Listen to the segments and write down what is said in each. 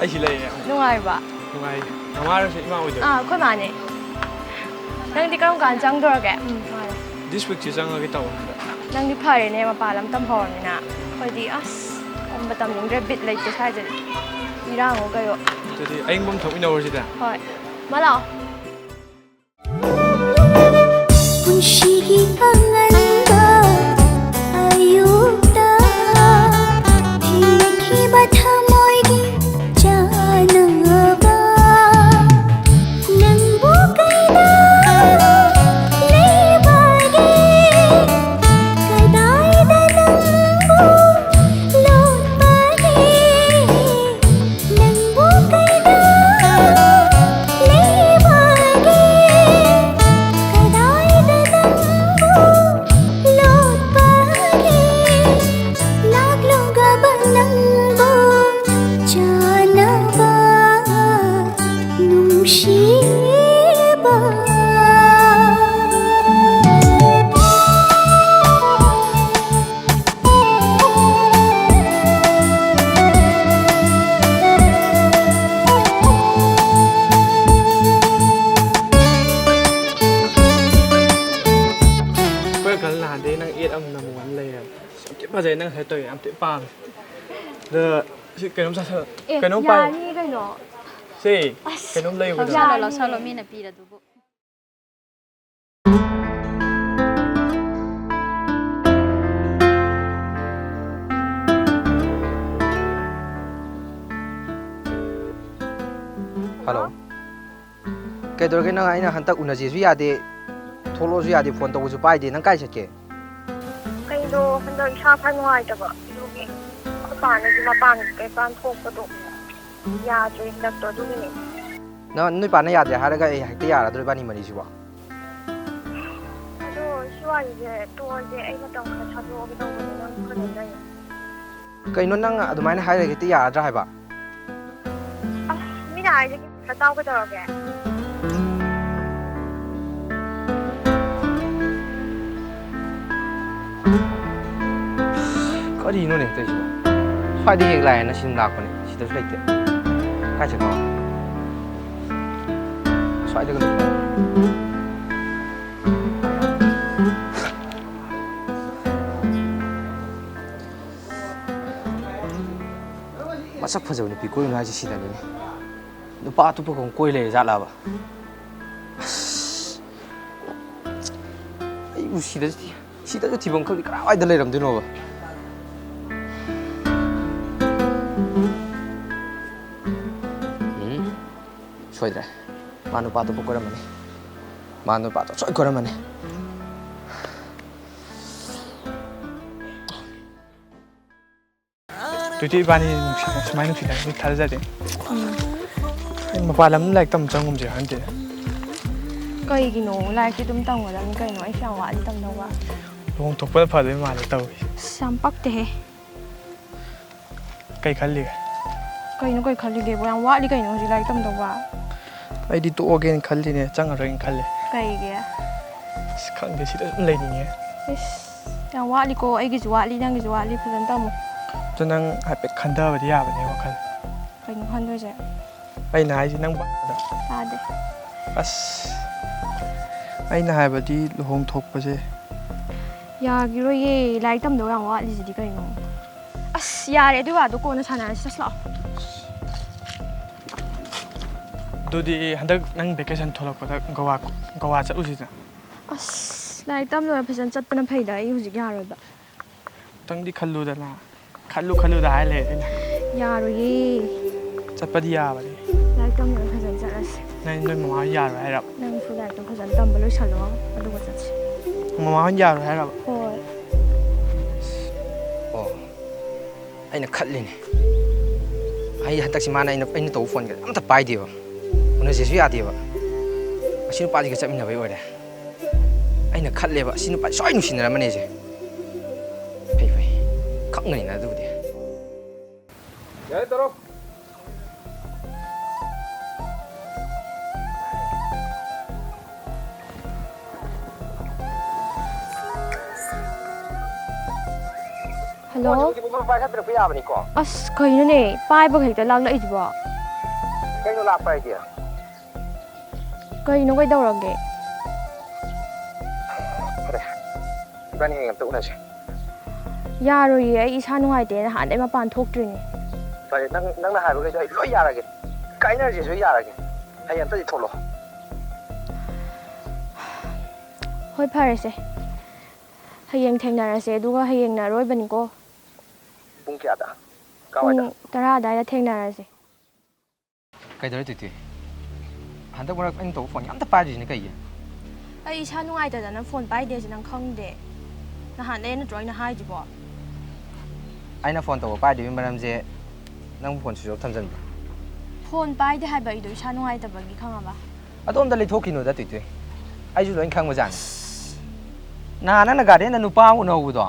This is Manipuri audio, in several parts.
ไอ้ชิเลยเนี่ยนุ่งไงบะนุ่งไงน้องว่าเราใช้มาวันเดียวค่อยมาเนี่ยนั่งที่กำลังการจังตัวแกthis week จะจังอะไรต่อนั่งที่พายเนี่ยมาป่าลำตำพรเนี่ยนะพอดีมาตำยังเรบิดเลยจะใช่จะมีร่างของก็อยู่จะที่ไอ้บุ้มถกอินโดนีเซียพอยมาแล้วมาเจอนั่งใช้ตัวอันติดปามเด้อเกินน้ำซาเถอะเกินน้ำไปนี่ก็เนาะสิเกินน้ำเลยก็ได้เราชอบเรามีนาปีละดูบุฮัลโหลแกตัวแกนั่งไอ้น่ะหันตะอุ่นจีสุยาดีโทรสุยาดีฝนตกสุไปดีนั่งใกล้เช็ดแกโดมันโดนชาพันวายแต่ว่าดูนี่เขาป่านในที่มาป่านไปป่านทุกกระดูกยาจุยดักตัวดูนี่นั่นนี่ป่านนี่ยาเดี๋ยวหาได้ก็ไอ้หักที่ยาละตัวป่านนี่มันดีสิวะดูช่วยเยอะตัวเยอะไอ้มาต้องขัดชัดโลกต้องมันนั่งคนเดียวก็อินนั่งอะดูไหมนะหายได้ที่ยาจะหายปะไม่ได้จะกระเต้าก็จะรอแกก็ดีนู่นนี่ตัวชิบะไฟดีอีกแล้วนะชิมลาคนนี้ชิดสุดเลยใครจะก็ไฟดีกันมาสักพักจะวันนี้พี่คุยน่าจะชิดอันนี้ดูป้าทุกพวกคงคุยเลยจัดแล้วปะไอ้อุชิดจะที่บังคับที่กล้าไว้เดินเลยรำดูโน่ปะช่วยได้มานุปาตัวพวกเรามันนี่มานุปาตัวช่วยคนเรามันนี่ตัวที่บ้านนี่สมัยนู้นที่ไหนนี่ท่าจะได้มาป่าลำเล็กตั้มจังกุมเจ้าหันเจ้า ꯀꯩꯒꯤꯅꯣ ꯂꯥꯏꯔꯤꯛꯇꯤ ꯑꯗꯨꯝ ꯇꯝꯒꯗꯕꯅꯤ ꯀꯩꯅꯣ ꯑꯩꯁꯨ ꯌꯥꯝ ꯋꯥꯠꯂꯤ ꯇꯝꯗꯧꯕ ꯂꯨꯍꯣꯡꯊꯣꯛꯄꯅ ꯐꯗꯣꯏ ꯃꯥꯜꯂꯦ ꯇꯧꯔꯤꯁꯦ ꯑꯁ ꯌꯥꯝ ꯄꯛꯇꯦꯍꯦ ꯀꯩ ꯈꯜꯂꯤꯒꯦ ꯀꯩꯅꯣ ꯀꯩ ꯈꯜꯂꯤꯒꯦꯕꯣ ꯌꯥꯝ ꯋꯥꯠꯂꯤ ꯀꯩꯅꯣ ꯍꯧꯖꯤꯛ ꯂꯥꯏꯔꯤꯛ ꯇꯝꯗꯧꯕ ꯑꯩꯗꯤ ꯇꯣꯛꯑꯒꯦꯅ ꯈꯜꯂꯤꯅꯦ ꯆꯪꯉꯔꯣꯏꯅ ꯈꯜꯂꯦ ꯀꯩꯒꯤ ꯑꯁ ꯈꯪꯗꯦ ꯁꯤꯗ ꯁꯨꯝ ꯂꯩꯅꯤꯡꯉꯦ ꯏꯁ ꯌꯥꯝ ꯋꯥꯠꯂꯤꯀꯣ ꯑꯩꯒꯤꯁꯨ ꯋꯥꯠꯂꯤ ꯅꯪꯒꯤꯁꯨ ꯋꯥꯠꯂꯤ ꯐꯖꯅ ꯇꯝꯃꯣ ꯑꯗꯣ ꯅꯪ ꯍꯥꯏꯐꯦꯠ ꯈꯟꯊꯕꯗꯤ ꯌꯥꯕꯅꯦ ꯋꯥꯈꯜ ꯀꯩꯅꯣ ꯈꯟꯗꯣꯏꯁꯦ ꯑꯩꯅ ꯍꯥꯏꯁꯤ ꯅꯪ ꯕꯥꯗ ꯇꯥꯗꯦ ꯑꯁ ꯑꯩꯅ ꯍꯥꯏꯕꯗꯤ ꯂꯨꯍꯣꯡꯊꯣꯛꯄꯁꯦ ꯌꯥꯒꯤꯔꯣꯏꯌꯦ ꯂꯥꯏꯔꯤꯛ ꯇꯝꯗꯧ ꯌꯥꯝ ꯋꯥꯠꯂꯤꯁꯤꯗꯤ ꯀꯩꯅꯣ ꯑꯁ ꯌꯥꯔꯦ ꯑꯗꯨ ꯋꯥꯗꯣ ꯀꯣꯟꯅ ꯁꯥꯟꯅꯔꯁꯤ ꯆꯠꯁꯤ ꯂꯥꯛꯑꯣ ꯑꯗꯨꯗꯤ ꯍꯟꯗꯛ ꯅꯪ ꯚꯦꯀꯦꯁꯟ ꯊꯣꯛꯂꯛꯄꯗ ꯒꯋꯥ ꯆꯠꯂꯨꯁꯤꯗ ꯑꯁ ꯂꯥꯏꯔꯤꯛ ꯇꯝꯂꯣꯏꯔ ꯐꯖꯅ ꯆꯠꯄꯅ ꯐꯩꯗ ꯑꯩ ꯍꯧꯖꯤꯛ ꯌꯥꯔꯣꯏꯕ ꯈꯤꯇꯪꯗꯤ ꯈꯜꯂꯨꯗꯅ ꯈꯜꯂꯨꯗ ꯍꯥꯏ ꯂꯩ ꯑꯩꯅ ꯌꯥꯔꯣꯏꯌꯦ ꯆꯠꯄꯗꯤ ꯌꯥꯕꯅꯤ ꯂꯥꯏꯔꯤꯛ ꯇꯝꯂꯣꯏꯔ ꯐꯖꯅ ꯆꯠꯂꯁꯤ ꯅꯣꯏ ꯃꯃꯥ ꯌꯥꯔꯣꯏ ꯍꯥꯏꯔꯕ ꯅꯪꯁꯨ ꯂꯥꯏꯔꯤꯛꯇꯣ ꯐꯖꯅ ꯇꯝꯕ ꯂꯣꯏꯁꯜꯂꯣ ꯑꯗꯨꯒ ꯆꯠꯁꯤ ꯃꯃꯥ ꯌꯥꯔꯣꯏ ꯍꯥꯏꯔꯕ ꯍꯣꯏ ꯑꯣ ꯑꯩꯅ ꯈꯠꯂꯤꯅꯦ ꯑꯩ ꯍꯟꯗꯛꯁꯤ ꯃꯥꯅ ꯑꯩꯅ ꯇꯧꯕ ꯐꯣꯟꯒ ꯑꯝꯇ ꯄꯥꯏꯗꯦꯕ ꯎꯅꯁꯦꯁꯨ ꯌꯥꯗꯦꯕ ꯑꯁꯤ ꯅꯨꯄꯥꯁꯤꯒ ꯆꯠꯃꯤꯟꯅꯕꯩ ꯑꯣꯏꯔꯦ ꯑꯩꯅ ꯈꯜꯂꯦꯕ ꯑꯁꯤ ꯅꯨꯄꯥ ꯁꯣꯏ ꯅꯨꯡꯁꯤꯅꯔꯝꯃꯅꯦꯁꯦ ꯐꯩ ꯈꯪꯒꯅꯤꯅ ꯑꯗꯨꯕꯨꯗꯤ ꯌꯥꯔꯦ ꯇꯧꯔꯣ ꯍꯜꯂꯣ ꯄꯥꯏꯈꯠꯄꯤꯔꯛꯄ ꯌꯥꯕꯅꯤꯀꯣ ꯑꯁ ꯀꯩꯅꯣꯅꯦ ꯄꯥꯏꯕꯒ ꯍꯦꯛꯇ ꯂꯥꯛꯂꯛꯏꯁꯤꯕꯣ ꯀꯩꯅꯣ ꯂꯥꯛꯄ ꯍꯥꯏꯗꯤ ꯀꯩꯅꯣ ꯀꯩꯗꯧꯔꯒꯦ ꯐꯔꯦ ꯏꯕꯥꯅꯤ ꯍꯌꯦꯡ ꯑꯝꯇ ꯎꯅꯁꯦ ꯌꯥꯔꯣꯏꯌꯦ ꯑꯩ ꯏꯁꯥ ꯅꯨꯡꯉꯥꯏꯇꯦ ꯅꯍꯥꯟꯗꯩ ꯃꯄꯥꯟ ꯊꯣꯛꯇ꯭ꯔꯤꯅꯦ ꯐꯔꯦ ꯅꯪꯅ ꯍꯥꯏꯕꯈꯩꯗꯣ ꯑꯩ ꯂꯣꯏ ꯌꯥꯔꯒꯦ ꯀꯥꯏꯅꯔꯁꯦꯁꯨ ꯌꯥꯔꯒꯦ ꯍꯌꯦꯡ ꯑꯝꯇꯗꯤ ꯊꯣꯛꯂꯛꯑꯣ ꯍꯣꯏ ꯐꯔꯦꯁꯦ ꯍꯌꯦꯡ ꯊꯦꯡꯅꯔꯁꯦ ꯑꯗꯨꯒ ꯍꯌꯦꯡꯅ ꯑꯔꯣꯏꯕꯅꯤꯀꯣ ꯄꯨꯡ ꯀꯌꯥꯗ ꯀꯥꯋꯥꯏꯗ ꯄꯨꯡ 10 ꯑꯗꯨꯋꯥꯏꯗ ꯊꯦꯡꯅꯔꯁꯦ ꯀꯩꯗꯧꯔꯦ ꯇꯨꯏꯇꯨꯏ ꯍꯟꯗꯛ ꯃꯔꯛ ꯑꯩꯅ ꯇꯧꯕ ꯐꯣꯟ ꯑꯝꯇ ꯄꯥꯏꯗ꯭ꯔꯤꯁꯤꯅ ꯀꯩꯒꯤ ꯑꯩ ꯏꯁꯥ ꯅꯨꯡꯉꯥꯏꯇꯗꯅ ꯐꯣꯟ ꯄꯥꯏꯗꯦꯁꯤ ꯅꯪ ꯈꯪꯗꯦ ꯅꯍꯥꯟꯗꯩ ꯅꯠꯇ꯭ꯔꯣ ꯑꯩꯅ ꯍꯥꯏꯁꯤꯕꯣ ꯑꯩꯅ ꯐꯣꯟ ꯇꯧꯕ ꯄꯥꯏꯗꯕꯒꯤ ꯃꯔꯝꯁꯦ ꯅꯪ ꯐꯣꯟ ꯁ꯭ꯋꯤꯆ ꯑꯣꯐ ꯊꯝꯖꯟꯕ꯭ꯔꯣ ꯐꯣꯟ ꯄꯥꯏꯗꯦ ꯍꯥꯏꯕ ꯑꯩꯗꯣ ꯏꯁꯥ ꯅꯨꯡꯉꯥꯏꯇꯕꯒꯤ ꯈꯪꯉꯕ ꯑꯗꯣꯝꯗ ꯂꯩꯊꯣꯛꯈꯤꯅꯨꯗ ꯇꯨꯏꯇꯨꯏ ꯑꯩꯁꯨ ꯂꯣꯏ ꯈꯪꯕꯖꯥꯠꯅꯤ ꯅꯍꯥꯟ ꯅꯪꯅ ꯒꯥꯔꯗꯦꯟꯗ ꯅꯨꯄꯥ ꯑꯃ ꯎꯅꯍꯧꯕꯗꯣ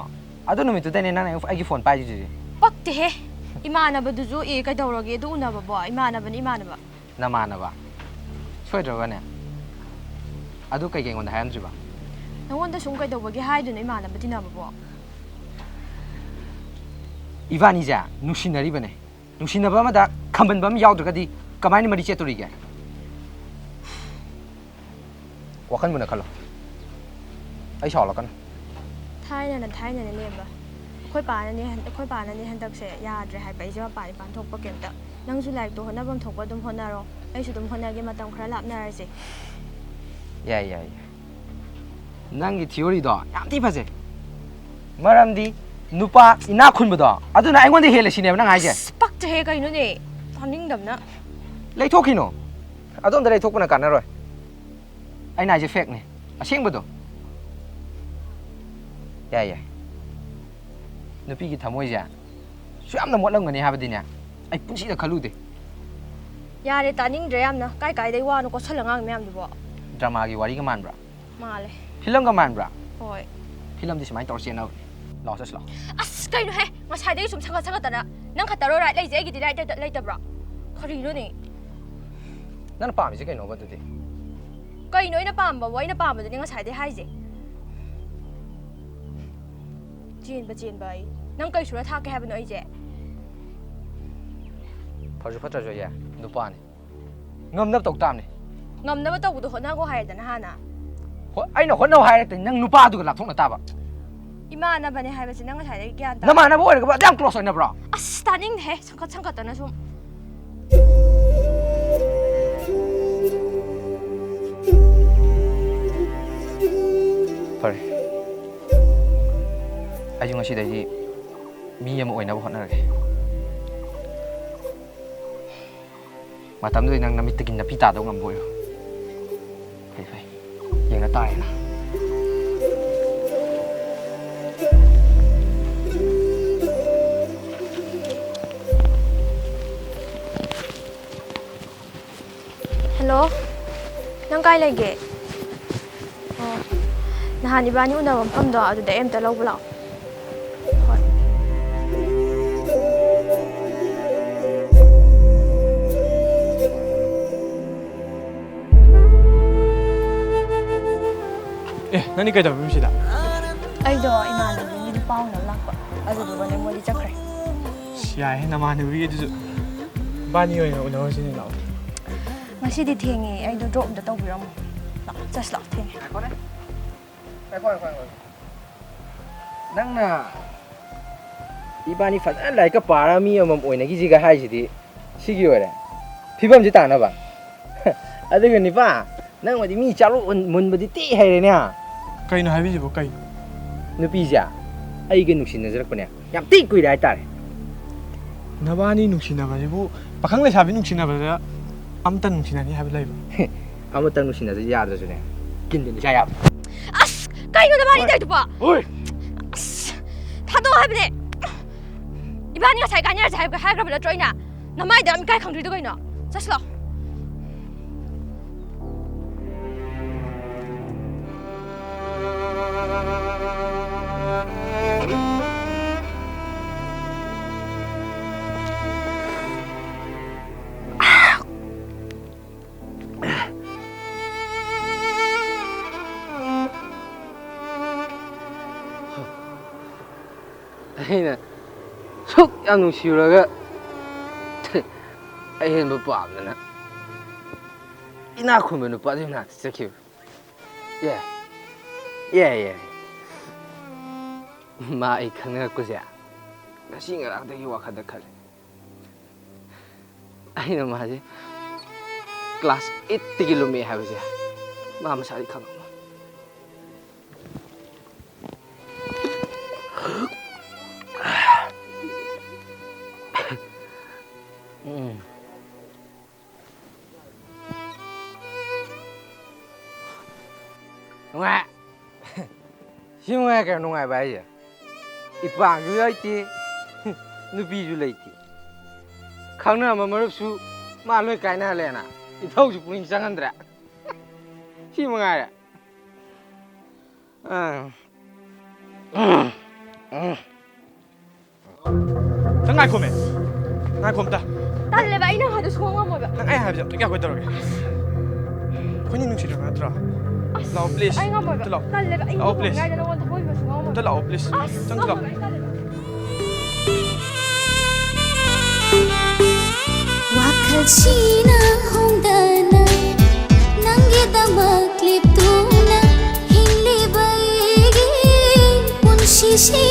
ꯑꯗꯨ ꯅꯨꯃꯤꯠꯇꯨꯗꯅꯦ ꯅꯪꯅ ꯑꯩꯒꯤ ꯐꯣꯟ ꯄꯥꯏꯗ꯭ꯔꯤꯁꯦ ꯄꯛꯇꯦꯍꯦ ꯏꯃꯥꯟꯅꯕꯗꯨꯁꯨ ꯀꯩꯗꯧꯔꯒꯦ ꯑꯗꯨ ꯎꯅꯕꯕꯣ ꯏꯃꯥꯟꯅꯕꯅꯤ ꯏꯃꯥꯟꯅꯕ ꯅꯃꯥꯟꯅꯕ ꯁꯣꯏꯗ꯭ꯔꯕꯅꯦ ꯑꯗꯨ ꯀꯩꯀꯩ ꯑꯩꯉꯣꯟꯗ ꯍꯥꯏꯔꯝꯗ꯭ꯔꯤꯕ ꯅꯪꯉꯣꯟꯗ ꯁꯨꯝ ꯀꯩꯗꯧꯕꯒꯤ ꯍꯥꯏꯗꯨꯅ ꯏꯃꯥꯟꯅꯕ ꯇꯤꯟꯅꯕꯕꯣ ꯏꯕꯥꯅꯤꯁꯦ ꯅꯨꯡꯁꯤꯅꯔꯤꯕꯅꯦ ꯅꯨꯡꯁꯤꯅꯕ ꯑꯃꯗ ꯈꯝꯕꯟꯕ ꯑꯃ ꯌꯥꯎꯗ꯭ꯔꯒꯗꯤ ꯀꯃꯥꯏꯅ ꯃꯔꯤ ꯆꯦꯠꯇꯣꯔꯤꯒꯦ ꯋꯥꯈꯜ ꯃꯨꯟꯅ ꯈꯜꯂꯣ ꯑꯩ ꯁꯥꯎꯔꯛꯀꯅꯨ ꯊꯥꯏꯅꯅꯦ ꯂꯦꯝꯕ ꯑꯩꯈꯣꯏ ꯄꯥꯅꯅꯦ ꯍꯟꯗꯛꯁꯦ ꯌꯥꯗ꯭ꯔꯦ ꯍꯥꯏꯕ ꯑꯩꯁꯦ ꯃꯄꯥꯟ ꯊꯣꯛꯄ ꯀꯩꯝꯇ ꯅꯪꯁꯨ ꯂꯥꯏꯔꯤꯛꯇꯣ ꯍꯣꯠꯅꯐꯝ ꯊꯣꯛꯄ ꯑꯗꯨꯝ ꯍꯣꯠꯅꯔꯣ ꯑꯩꯁꯨ ꯑꯗꯨꯝ ꯍꯣꯠꯅꯒꯦ ꯃꯇꯝ ꯈꯔ ꯂꯥꯞꯅꯔꯁꯦ ꯌꯥꯏ ꯅꯪꯒꯤ ꯊꯤꯑꯣꯔꯤꯗꯣ ꯌꯥꯝ ꯊꯤ ꯐꯖꯩ ꯃꯔꯝꯗꯤ ꯅꯨꯄꯥ ꯏꯅꯥꯛ ꯈꯨꯟꯕꯗꯣ ꯑꯗꯨꯅ ꯑꯩꯉꯣꯟꯗ ꯍꯦꯜꯂꯦ ꯁꯤꯅꯦꯕ ꯅꯪ ꯍꯥꯏꯁꯦ ꯄꯛꯇꯦꯍꯦ ꯀꯩꯅꯣꯅꯦ ꯇꯥꯅꯤꯡꯗꯕꯅ ꯂꯩꯊꯣꯛꯈꯤꯅꯣ ꯑꯗꯣꯝꯗ ꯂꯩꯊꯣꯛꯄꯅ ꯀꯥꯟꯅꯔꯣꯏ ꯑꯩꯅ ꯍꯥꯏꯁꯦ ꯐꯦꯛꯅꯦ ꯑꯁꯦꯡꯕꯗꯣ ꯌꯥꯏ ꯅꯨꯄꯤꯒꯤ ꯊꯃꯣꯏꯁꯦ ꯁꯨ ꯌꯥꯝꯅ ꯃꯣꯠꯂꯝꯒꯅꯤ ꯍꯥꯏꯕꯗꯤꯅꯦ ꯑꯩ ꯄꯨꯟꯁꯤꯗ ꯈꯜꯂꯨꯗꯦ ꯌꯥꯔꯦ ꯇꯥꯅꯤꯡꯗ꯭ꯔꯦ ꯌꯥꯝꯅ ꯀꯥꯏꯗꯩ ꯋꯥꯅꯣ ꯀꯣꯠꯁꯜꯂ ꯉꯥꯡ ꯃꯌꯥꯝꯗꯨꯕꯣ ꯗ꯭ꯔꯃꯥꯒꯤ ꯋꯥꯔꯤꯒ ꯃꯥꯟꯕ꯭ꯔꯥ ꯃꯥꯜꯂꯦ ꯐꯤꯂꯝꯒ ꯃꯥꯟꯕ꯭ꯔꯥ ꯍꯣꯏ ꯐꯤꯂꯝꯗꯤ ꯁꯨꯃꯥꯏꯅ ꯇꯧꯔ ꯆꯦꯟꯅꯕꯅꯦ ꯂꯥꯛꯑꯣ ꯆꯠꯁꯤ ꯂꯥꯛꯑꯣ ꯑꯁ ꯀꯩꯅꯣꯍꯦ ꯉꯁꯥꯏꯗꯒꯤ ꯁꯨꯝ ꯁꯪꯒꯠꯇꯅ ꯅꯪ ꯈꯠꯇꯔꯣ ꯔꯥꯏꯠ ꯂꯩꯁꯦ ꯑꯩꯒꯤꯗꯤ ꯔꯥꯏꯠ ꯂꯩꯇꯕ꯭ꯔꯣ ꯀꯔꯤꯅꯣꯅꯦ ꯅꯪꯅ ꯄꯥꯝꯃꯤꯁꯦ ꯀꯩꯅꯣꯕ ꯑꯗꯨꯗꯤ ꯀꯩꯅꯣ ꯑꯩꯅ ꯄꯥꯝꯕꯕꯨ ꯑꯩꯅ ꯄꯥꯝꯕꯗꯨꯅꯦ ꯉꯁꯥꯏꯗꯩ ꯍꯥꯏꯁꯦ ꯆꯦꯟꯕ ꯑꯩ ꯅꯪ ꯀꯩ ꯁꯨꯔ ꯊꯥꯛꯀꯦ ꯍꯥꯏꯕꯅꯣ ꯑꯩꯁꯦ ꯐꯔꯁꯨ ꯐꯠꯇ꯭ꯔꯁꯨ ꯌꯥꯏ ꯅꯨꯄꯥꯅꯤ ꯉꯝꯅꯕ ꯇꯧ ꯇꯥꯕꯅꯤ ꯉꯝꯅꯕ ꯇꯧꯕꯗꯣ ꯍꯣꯠꯅꯒꯣ ꯍꯥꯏꯔꯦꯗꯅ ꯍꯥꯟꯅ ꯑꯩꯅ ꯍꯣꯠꯅꯧ ꯍꯥꯏꯔꯛꯇꯦ ꯅꯪ ꯅꯨꯄꯥꯗꯨꯒ ꯂꯥꯞꯊꯣꯛꯅ ꯇꯥꯕ ꯏꯃꯥꯟꯅꯕꯅꯦ ꯍꯥꯏꯕꯁꯦ ꯅꯪ ꯉꯁꯥꯏꯗꯒꯤ ꯒ꯭ꯌꯥꯟ ꯇꯥ ꯅꯃꯥꯟꯅꯕ ꯑꯣꯏꯔꯒꯕ ꯑꯗꯨ ꯌꯥꯝ ꯀ꯭ꯂꯣꯁ ꯑꯣꯏꯅꯕ꯭ꯔꯣ ꯑꯁ ꯇꯥꯅꯤꯡꯗꯦꯍꯦ ꯁꯪꯒꯠꯇꯅ ꯁꯨꯝ ꯐꯔꯦ ꯑꯩꯁꯨ ꯉꯁꯤꯗꯩꯗꯤ ꯃꯤ ꯑꯃ ꯑꯣꯏꯅꯕ ꯍꯣꯠꯅꯔꯒꯦ ꯃꯇꯝꯗꯨꯗꯤ ꯅꯪ ꯅꯃꯤꯠꯇꯒꯤ ꯅꯄꯤ ꯇꯥꯗꯧ ꯉꯝꯕ ꯑꯣꯏꯔꯣ ꯐꯩ ꯌꯦꯡꯅ ꯇꯥꯔꯦꯅ ꯍꯜꯂꯣ ꯅꯪ ꯀꯥꯏ ꯂꯩꯒꯦ ꯅꯍꯥꯟ ꯏꯕꯥꯅꯤ ꯎꯅꯕ ꯃꯐꯝꯗꯣ ꯑꯗꯨꯗ ꯑꯩ ꯑꯝꯇ ꯂꯧꯕ ꯂꯥꯛꯑꯣ ꯍꯣꯏ ꯅꯪꯗꯤ ꯀꯩꯗꯧꯔꯤꯅꯣ ꯁꯤꯗ ꯑꯩꯗꯣ ꯏꯃꯥꯟꯅꯕꯤꯒꯤ ꯅꯨꯄꯥ ꯎꯅꯕ ꯂꯥꯛꯄ ꯑꯗꯨꯗꯨꯒꯅꯦ ꯃꯣꯏꯗꯤ ꯆꯠꯈ꯭ꯔꯦ ꯌꯥꯏꯍꯦ ꯅꯃꯥꯟꯅꯕꯤꯒꯤ ꯑꯗꯨꯁꯨ ꯏꯕꯥꯅꯤ ꯑꯣꯏꯅ ꯎꯅꯔꯁꯤꯅꯦ ꯂꯥꯛꯑꯣ ꯉꯁꯤꯗꯤ ꯊꯦꯡꯉꯦ ꯑꯩꯗꯣ ꯗ꯭ꯔꯣꯞ ꯑꯝꯇ ꯇꯧꯕꯤꯔꯝꯃꯣ ꯂꯥꯛꯑꯣ ꯆꯠꯁꯤ ꯂꯥꯛꯑꯣ ꯊꯦꯡꯉꯦ ꯅꯪꯅ ꯏꯕꯥꯅꯤ ꯐꯖꯅ ꯂꯥꯏꯔꯤꯛꯀ ꯄꯥꯔ ꯃꯤ ꯑꯃꯃꯝ ꯑꯣꯏꯅꯈꯤꯁꯤꯒ ꯍꯥꯏꯁꯤꯗꯤ ꯁꯤꯒꯤ ꯑꯣꯏꯔꯦ ꯐꯤꯕꯝꯁꯤ ꯇꯥꯅꯕ ꯑꯗꯨꯒ ꯅꯤꯄꯥ ꯅꯪꯕꯨꯗꯤ ꯃꯤ ꯆꯥꯂꯣꯛ ꯃꯨꯟꯕꯗꯤ ꯇꯤ ꯍꯩꯔꯦꯅꯦ ꯀꯩꯅꯣ ꯍꯥꯏꯕꯤꯁꯤꯕꯣ ꯀꯩꯅꯣ ꯅꯨꯄꯤꯁꯦ ꯑꯩꯒ ꯅꯨꯡꯁꯤꯅꯖꯔꯛꯄꯅꯦ ꯌꯥꯝ ꯇꯤ ꯀꯨꯏꯔꯦ ꯍꯥꯏꯇꯥꯔꯦ ꯅꯕꯥꯅꯤ ꯅꯨꯡꯁꯤꯅꯕꯁꯤꯕꯨ ꯄꯥꯈꯪ ꯂꯩꯁꯥꯕꯤ ꯅꯨꯡꯁꯤꯅꯕꯗ ꯑꯝꯇ ꯅꯨꯡꯁꯤꯅꯅꯤ ꯍꯥꯏꯕ ꯂꯩꯕ ꯑꯃꯇꯪ ꯅꯨꯡꯁꯤꯅꯖ ꯌꯥꯗ꯭ꯔꯁꯨꯅꯦ ꯀꯤꯟꯗꯤ ꯏꯆꯥ ꯌꯥꯕ ꯑꯁ ꯀꯩꯅꯣ ꯅꯕꯥꯅꯤ ꯇꯧꯔꯤꯗꯨꯕꯣ ꯍꯣꯏ ꯑꯁ ꯊꯥꯗꯣꯛꯑꯣ ꯍꯥꯏꯕꯅꯦ ꯏꯕꯥꯅꯤ ꯉꯁꯥꯏ ꯀꯥꯏꯅꯔꯁꯦ ꯍꯥꯏꯈ꯭ꯔꯕ ꯅꯠꯇ꯭ꯔꯣ ꯑꯩꯅ ꯅꯃꯥꯏꯗ ꯏꯀꯥꯏ ꯈꯪꯗ꯭ꯔꯤꯗꯣ ꯀꯩꯅꯣ ꯆꯠꯁꯤ ꯂꯥꯛꯑꯣ ꯑꯩꯅ ꯁꯨꯛ ꯌꯥꯝ ꯅꯨꯡꯁꯤꯔꯨꯔꯒ ꯑꯍꯦꯟꯕ ꯄꯥꯝꯗꯅ ꯏꯅꯥꯛ ꯈꯨꯟꯕ ꯅꯨꯄꯥꯗꯨꯒꯤ ꯃꯅꯥꯛꯇ ꯆꯠꯈꯤꯕ ꯌꯥꯏ ꯃꯥ ꯑꯩ ꯈꯪꯅꯔꯛꯄꯁꯦ ꯉꯁꯤ ꯉꯔꯥꯡꯗꯒꯤ ꯋꯥꯈꯜꯗ ꯈꯜꯂꯦ ꯑꯩꯅ ꯃꯥꯁꯦ ꯀ꯭ꯂꯥꯁ 8ꯇꯒꯤ ꯂꯨꯝꯃꯛꯑꯦ ꯍꯥꯏꯕꯁꯦ ꯃꯥ ꯃꯁꯥꯗꯤ ꯈꯪꯉꯝꯃꯣꯏ nungay si nungay kaya nungay ba iya ipang ju laiti nupi ju laiti khangna ma marup su ma loi kaina lena ithau ju puning changandra si nungay ꯅꯪ ꯉꯥꯏꯈꯣꯃꯦ ꯉꯥꯏꯈꯣꯝꯇ ꯇꯜꯂꯦꯕ ꯑꯩ ꯅꯪ ꯍꯥꯏꯗꯣ ꯁꯨꯡꯉꯝ ꯉꯝꯃꯣꯏꯕ ꯅꯪ ꯑꯩ ꯍꯥꯏꯕꯁꯦ ꯑꯝꯇ ꯀꯌꯥ ꯀꯣꯏꯗꯧꯔꯒꯦ ꯑꯩꯈꯣꯏꯅꯤ ꯅꯨꯡꯁꯤꯅꯕ ꯅꯠꯇ꯭ꯔꯣ ꯂꯥꯛꯑꯣ ꯄ꯭ꯂꯤꯖ ꯑꯩ ꯉꯝꯃꯣꯏꯕ ꯑꯝꯇ ꯂꯥꯛꯑꯣ ꯇꯜꯂꯦꯕ ꯑꯩ ꯂꯥꯛꯑꯣ ꯄ꯭ꯂꯤꯖ ꯉꯥꯏꯗ ꯅꯉꯣꯟꯗ ꯀꯣꯏꯕ ꯁꯨꯡꯉꯝ ꯉꯝꯃꯣꯏ ꯑꯝꯇ ꯂꯥꯛꯑꯣ ꯄ꯭ꯂꯤꯖ ꯆꯪꯁꯤ ꯂꯥꯛꯑꯣ ꯋꯥꯈꯜꯁꯤꯅ ꯍꯣꯡꯗꯅ ꯅꯪꯒꯤꯗꯃꯛ ꯂꯦꯞꯇꯨꯅ ꯍꯤꯡꯂꯤꯕ ꯑꯩꯒꯤ ꯄꯨꯟꯁꯤꯁꯤ